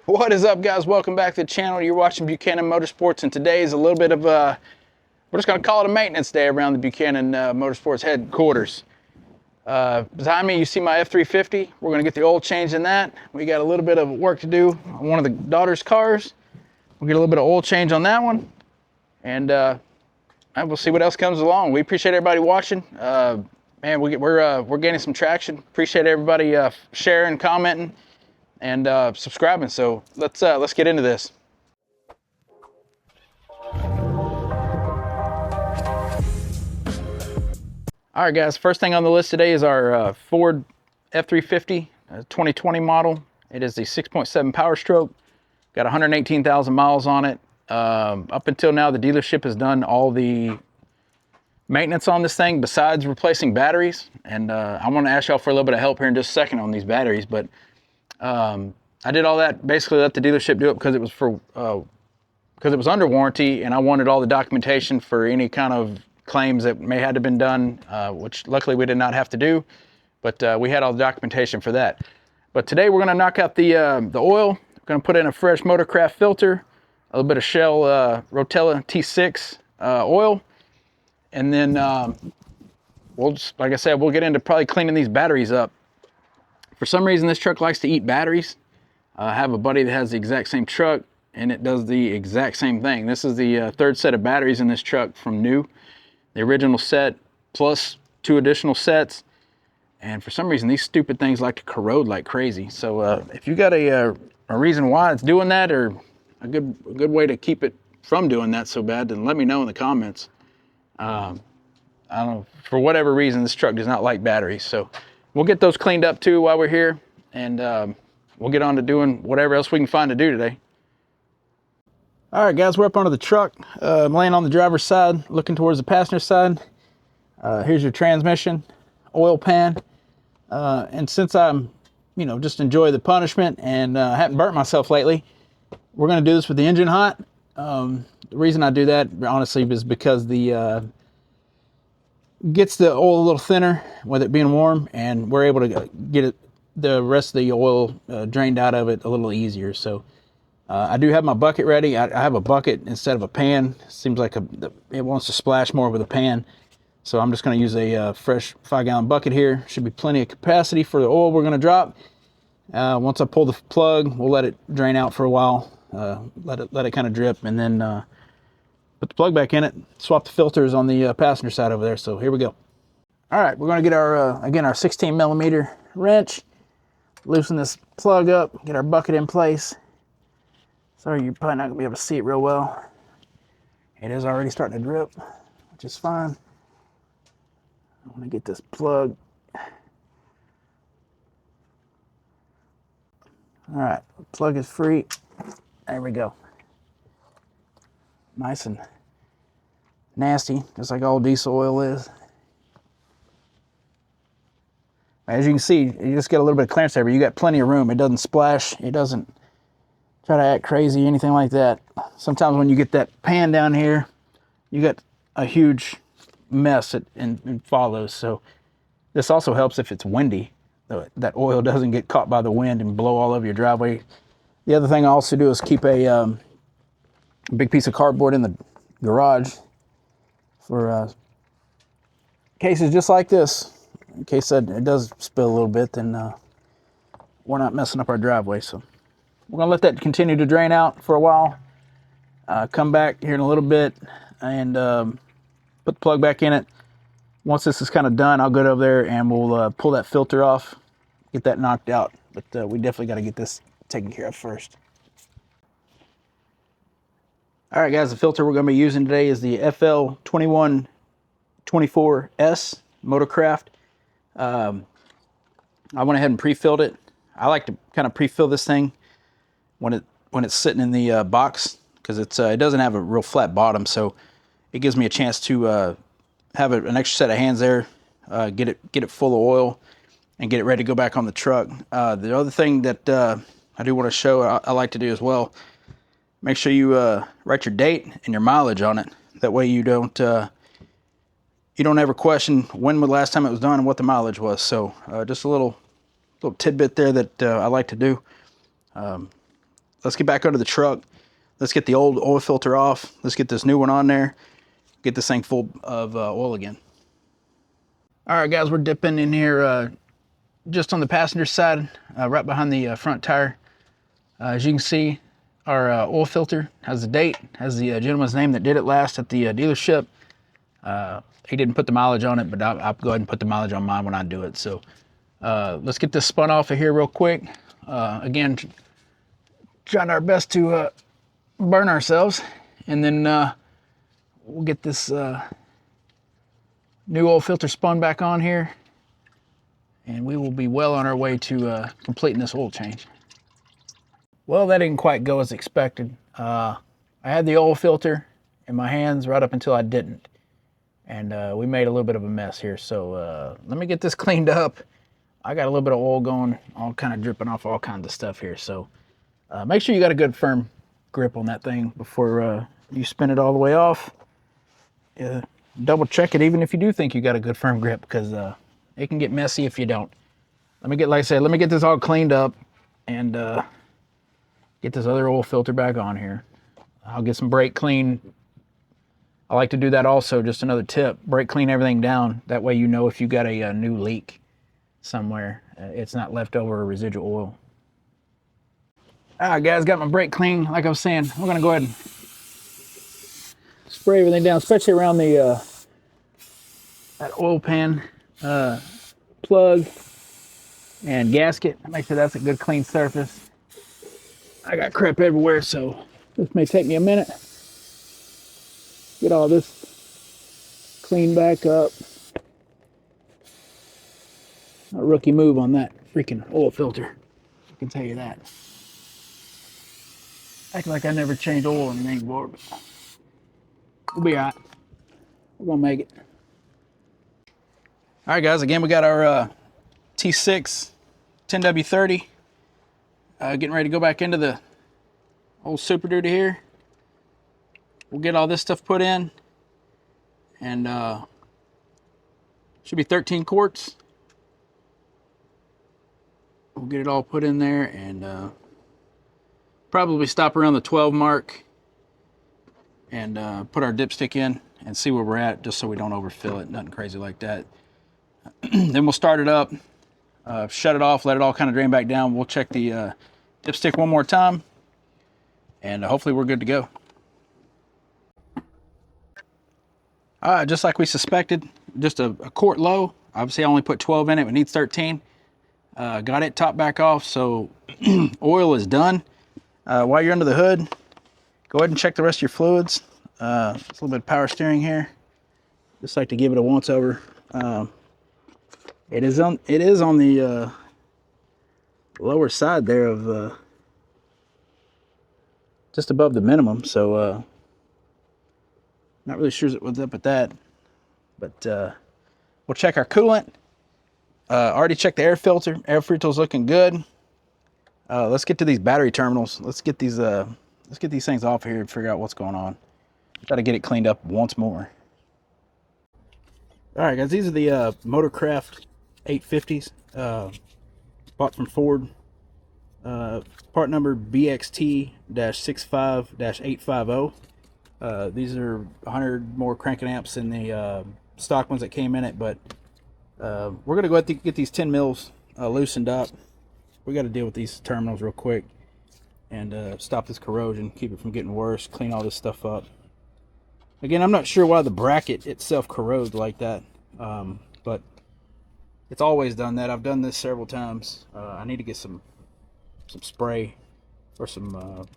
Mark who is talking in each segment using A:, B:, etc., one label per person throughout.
A: What is up, guys? Welcome back to the channel. You're watching Buchanan Motorsports, and today is a little bit of we're just going to call it a maintenance day around the Buchanan Motorsports headquarters. Behind me, you see my F350. We're going to get the oil change in that. We got a little bit of work to do on one of the daughter's cars. We'll get a little bit of oil change on that one, and we'll see what else comes along. We appreciate everybody watching. Man, we're gaining some traction. Appreciate everybody sharing, commenting, and subscribing. So let's get into this. All right, guys. First thing on the list today is our Ford F350 2020 model. It is the 6.7 Powerstroke. Got 118,000 miles on it. Up until now, the dealership has done all the maintenance on this thing besides replacing batteries. And I want to ask y'all for a little bit of help here in just a second on these batteries, but I did all that, basically let the dealership do it because it was because it was under warranty, and I wanted all the documentation for any kind of claims that may have been done, which luckily we did not have to do, but we had all the documentation for that. But today we're going to knock out the oil. We're going to put in a fresh Motorcraft filter, a little bit of Shell Rotella T6 oil, and then we'll just, like I said, we'll get into probably cleaning these batteries up. For some reason, this truck likes to eat batteries. I have a buddy that has the exact same truck, and it does the exact same thing. This is the third set of batteries in this truck from new. The original set plus 2 additional sets. And for some reason, these stupid things like to corrode like crazy. So if you got a reason why it's doing that, or a good way to keep it from doing that so bad, then let me know in the comments. I don't know, for whatever reason, this truck does not like batteries. So we'll get those cleaned up too while we're here, and we'll get on to doing whatever else we can find to do today. All right, guys, we're up under the truck. I'm laying on the driver's side, looking towards the passenger side. Here's your transmission, oil pan. And since I'm, just enjoy the punishment and haven't burnt myself lately, we're going to do this with the engine hot. The reason I do that, honestly, is because the gets the oil a little thinner with it being warm, and we're able to get the rest of the oil drained out of it a little easier. So I do have my bucket ready. I have a bucket instead of a pan. Seems like it wants to splash more with a pan. So I'm just going to use a fresh 5-gallon bucket here. Should be plenty of capacity for the oil we're going to drop. Once I pull the plug, we'll let it drain out for a while. Let it kind of drip, and then put the plug back in it. Swap the filters on the passenger side over there. So here we go. All right, we're going to get our again our 16 millimeter wrench. Loosen this plug up. Get our bucket in place. Sorry, you're probably not going to be able to see it real well. It is already starting to drip, which is fine. I want to get this plug. All right, plug is free. There we go. Nice and nasty, just like all diesel oil is. As you can see, you just get a little bit of clearance there, but you got plenty of room. It doesn't splash. It doesn't try to act crazy, anything like that. Sometimes when you get that pan down here, you got a huge mess and follows. So this also helps if it's windy. That oil doesn't get caught by the wind and blow all over your driveway. The other thing I also do is keep a big piece of cardboard in the garage for cases just like this. In case it does spill a little bit, then we're not messing up our driveway. So we're going to let that continue to drain out for a while. Come back here in a little bit and put the plug back in it. Once this is kind of done, I'll go over there and we'll pull that filter off, get that knocked out. But we definitely got to get this taken care of first. All right, guys, the filter we're going to be using today is the FL2124S Motorcraft. I went ahead and pre-filled it. I like to kind of pre-fill this thing when it's sitting in the box, because it doesn't have a real flat bottom, so it gives me a chance to have an extra set of hands there, get it full of oil, and get it ready to go back on the truck. The other thing that I do want to show, I like to do as well, make sure you write your date and your mileage on it. That way you don't ever question when was the last time it was done and what the mileage was. So just a little tidbit there that I like to do. let's get back under the truck. Let's get the old oil filter off. Let's get this new one on there. Get this thing full of oil again. All right, guys, we're dipping in here just on the passenger side, right behind the front tire. As you can see, our oil filter has the date, has the gentleman's name that did it last at the dealership. He didn't put the mileage on it, but I'll go ahead and put the mileage on mine when I do it. So let's get this spun off of here real quick. Again, trying our best to burn ourselves, and then we'll get this new oil filter spun back on here, and we will be well on our way to completing this oil change. Well, that didn't quite go as expected. I had the oil filter in my hands right up until I didn't. And we made a little bit of a mess here. So let me get this cleaned up. I got a little bit of oil going, all kind of dripping off all kinds of stuff here. So make sure you got a good firm grip on that thing before you spin it all the way off. Double check it even if you do think you got a good firm grip, because it can get messy if you don't. Let me get, like I said, let me get this all cleaned up and get this other oil filter back on here. I'll get some brake clean. I like to do that also, just another tip. Brake clean everything down. That way you know if you got a new leak somewhere. It's not leftover or residual oil. All right, guys, got my brake clean. Like I was saying, we're gonna go ahead and spray everything down, especially around the that oil pan plug and gasket. Make sure that's a good clean surface. I got crap everywhere, so this may take me a minute. Get all this cleaned back up. A rookie move on that freaking oil filter, I can tell you that. Act like I never changed oil or anything before, but we'll be all right. We're gonna make it. All right, guys, again, we got our T6 10W30. Getting ready to go back into the old Super Duty here. We'll get all this stuff put in, and should be 13 quarts. We'll get it all put in there, and probably stop around the 12 mark and put our dipstick in and see where we're at, just so we don't overfill it, nothing crazy like that. Then we'll start it up, shut it off, let it all kind of drain back down. We'll check the dipstick one more time, and hopefully we're good to go. Just like we suspected, just a quart low. Obviously I only put 12 in it, it needs 13. Got it topped back off, so oil is done. While you're under the hood, go ahead and check the rest of your fluids. It's a little bit of power steering here. Just like to give it a once over. It is on the lower side there of just above the minimum, so not really sure what's up with that, but we'll check our coolant. Already checked the air filter. Air filter's looking good. Let's get to these battery terminals. Let's get these things off here and figure out what's going on. Try to get it cleaned up once more. All right, guys, these are the Motorcraft 850s, bought from Ford. Part number BXT-65-850. These are 100 more cranking amps than the stock ones that came in it, but we're gonna go ahead and get these 10 mils loosened up. We got to deal with these terminals real quick and stop this corrosion, keep it from getting worse, clean all this stuff up. Again, I'm not sure why the bracket itself corrodes like that, but it's always done that. I've done this several times. I need to get some spray or some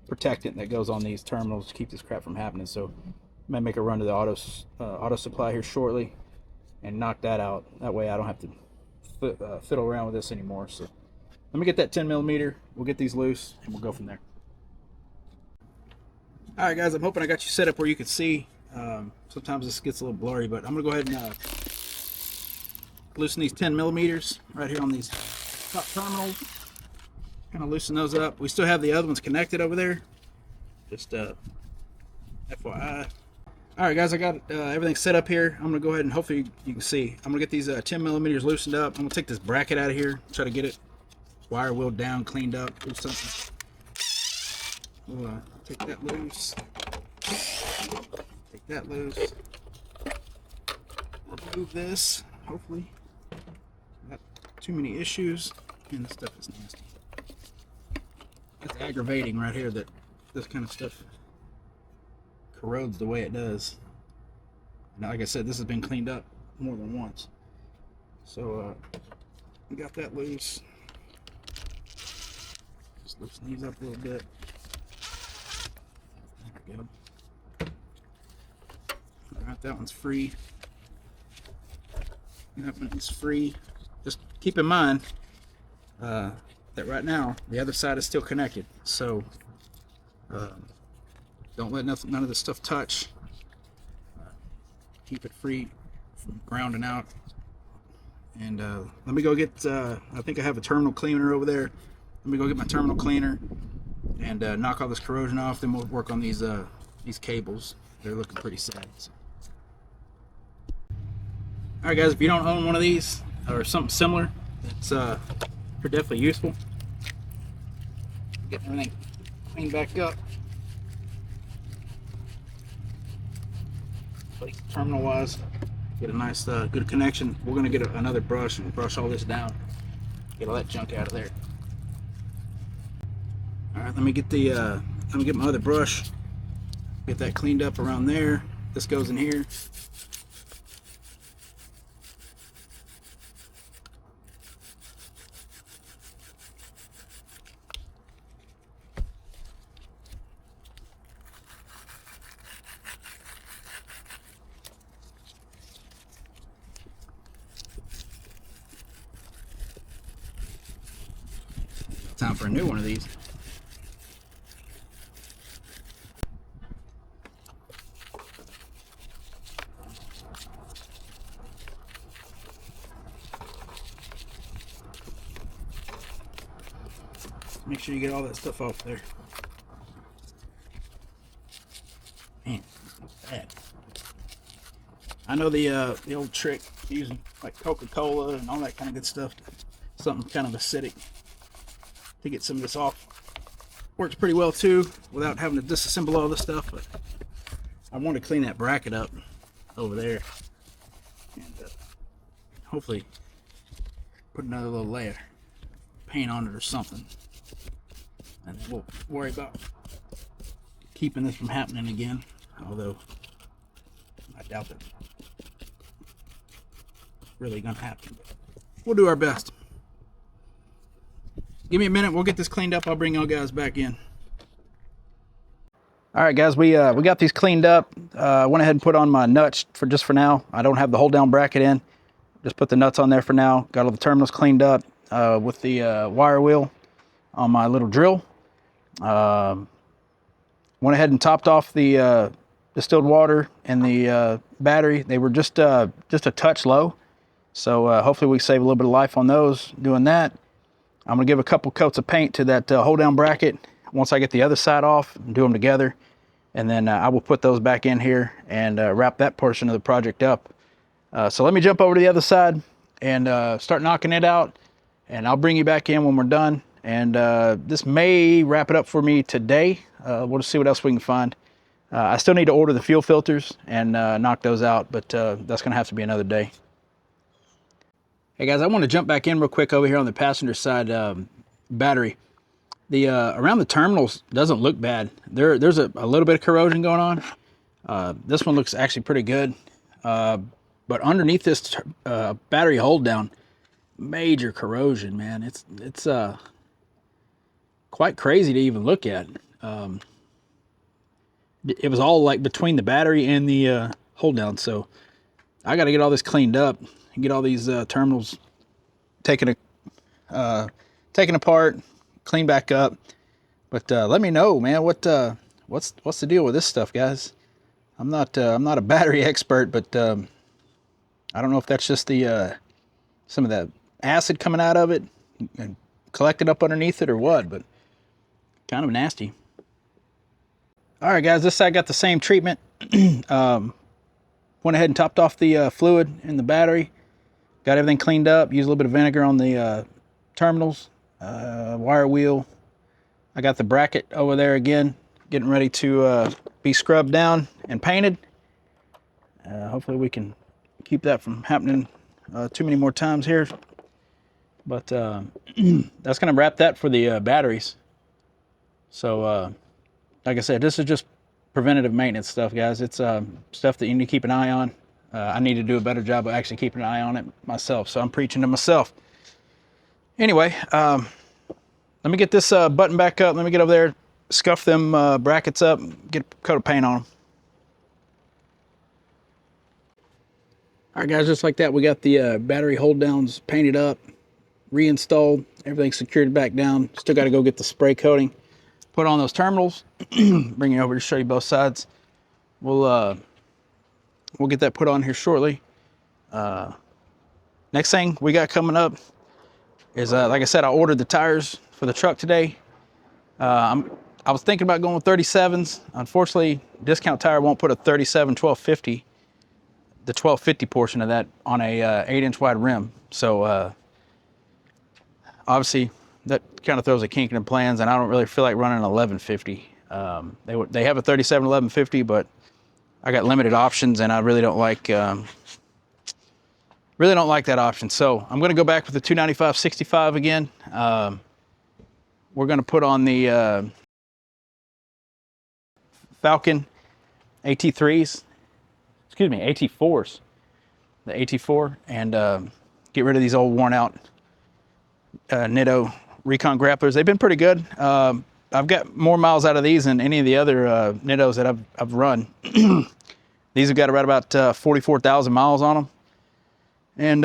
A: protectant that goes on these terminals to keep this crap from happening. So I might make a run to the auto supply here shortly and knock that out. That way I don't have to fiddle around with this anymore. So let me get that 10 millimeter. We'll get these loose and we'll go from there. All right, guys, I'm hoping I got you set up where you can see. Sometimes this gets a little blurry, but I'm gonna go ahead and loosen these 10 millimeters right here on these top terminals. Kind of loosen those up. We still have the other ones connected over there. Just FYI. All right, guys, I got everything set up here. I'm gonna go ahead and hopefully you can see. I'm gonna get these 10 millimeters loosened up. I'm gonna take this bracket out of here, try to get it wire wheeled down, cleaned up, do something. We'll take that loose. Take that loose. Remove this. Hopefully, not too many issues. And this stuff is nasty. It's aggravating right here that this kind of stuff corrodes the way it does. And like I said, this has been cleaned up more than once. So we got that loose. Just loosen these up a little bit. There we go. Alright, that one's free. That one's free. Just keep in mind that right now the other side is still connected. So don't let none of this stuff touch. Keep it free from grounding out. And let me go get, I think I have a terminal cleaner over there. Let me go get my terminal cleaner and knock all this corrosion off. Then we'll work on these cables. They're looking pretty sad. So. Alright guys, if you don't own one of these or something similar, it's they're definitely useful. Get everything cleaned back up. Terminal wise, get a nice good connection. We're gonna get another brush and brush all this down, get all that junk out of there. All right, let me get my other brush, get that cleaned up around there. This goes in here. Time for a new one of these. Make sure you get all that stuff off there. Man, that's bad. I know the old trick using like Coca-Cola and all that kind of good stuff, something kind of acidic, to get some of this off. Works pretty well too without having to disassemble all this stuff, but I want to clean that bracket up over there and hopefully put another little layer of paint on it or something, and then we'll worry about keeping this from happening again, although I doubt that it's really gonna happen, but we'll do our best. Give me a minute, we'll get this cleaned up. I'll bring y'all guys back in. All right, guys, we got these cleaned up. Went ahead and put on my nuts for now. I don't have the hold down bracket in. Just put the nuts on there for now. Got all the terminals cleaned up with the wire wheel on my little drill. Went ahead and topped off the distilled water and the battery. They were just a touch low, so hopefully we save a little bit of life on those doing that. I'm gonna give a couple coats of paint to that hold down bracket once I get the other side off and do them together, and then I will put those back in here and wrap that portion of the project up. So let me jump over to the other side and start knocking it out, and I'll bring you back in when we're done. And this may wrap it up for me today. We'll just see what else we can find. I still need to order the fuel filters and knock those out, but that's gonna have to be another day. Hey guys, I want to jump back in real quick over here on the passenger side battery. The around the terminals doesn't look bad. There's a little bit of corrosion going on. This one looks actually pretty good, but underneath this battery hold down, major corrosion, man. It's quite crazy to even look at. It was all like between the battery and the hold down, so I got to get all this cleaned up and get all these terminals taken apart, clean back up. But let me know, man, what's the deal with this stuff, guys? I'm not a battery expert, but I don't know if that's just the some of that acid coming out of it and collected up underneath it or what, but kind of nasty. All right, guys, this side got the same treatment. Went ahead and topped off the fluid in the battery. Got everything cleaned up. Used a little bit of vinegar on the terminals, wire wheel, I got the bracket over there again, getting ready to be scrubbed down and painted. Hopefully we can keep that from happening too many more times here. But that's going to wrap that for the batteries. So like I said, this is just preventative maintenance stuff, guys. It's stuff that you need to keep an eye on. I need to do a better job of actually keeping an eye on it myself, so I'm preaching to myself. Anyway, let me get this button back up. Let me get over there, scuff them brackets up, get a coat of paint on them. All right, guys, just like that, we got the battery hold downs painted up, reinstalled, everything secured back down. Still got to go get the spray coating, put on those terminals, bring it over to show you both sides. We'll get that put on here shortly. Next thing we got coming up is, like I said, I ordered the tires for the truck today. I was thinking about going with 37s. Unfortunately, Discount Tire won't put a 37 1250, the 1250 portion of that, on a 8-inch wide rim. So obviously that kind of throws a kink in the plans, and I don't really feel like running an 1150. They have a 37 1150, but I got limited options, and I really don't like that option. So I'm going to go back with the 295 65 again. We're going to put on the Falken AT3s, excuse me, AT4s, the AT4, and get rid of these old worn out Nitto Recon grapplers. They've been pretty good. I've got more miles out of these than any of the other Nittos that I've run. These have got right about 44,000 miles on them, and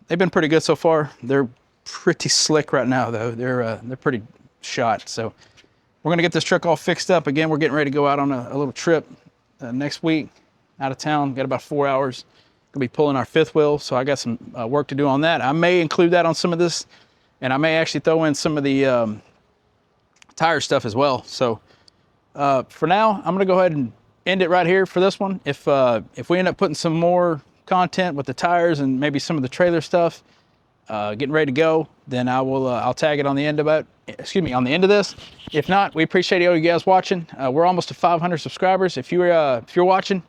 A: they've been pretty good so far. They're pretty slick right now, though. They're pretty shot. So we're gonna get this truck all fixed up. Again, we're getting ready to go out on a little trip next week, out of town. Got about 4 hours. Gonna be pulling our fifth wheel, so I got some work to do on that. I may include that on some of this, and I may actually throw in some of the tire stuff as well. So for now, I'm gonna go ahead and end it right here for this one. If we end up putting some more content with the tires and maybe some of the trailer stuff, getting ready to go, then I'll tag it on the end of it. Excuse me, on the end of this. If not, we appreciate all you guys watching. We're almost to 500 subscribers. If you're watching,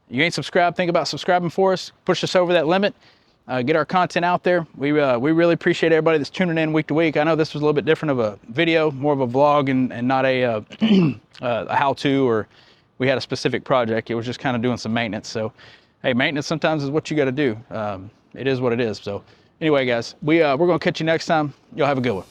A: you ain't subscribed, think about subscribing for us. Push us over that limit. Get our content out there. We really appreciate everybody that's tuning in week to week. I know this was a little bit different of a video, more of a vlog, and not a how-to, or we had a specific project. It was just kind of doing some maintenance. So, hey, maintenance sometimes is what you got to do. It is what it is. So, anyway, guys, we're gonna catch you next time. Y'all have a good one.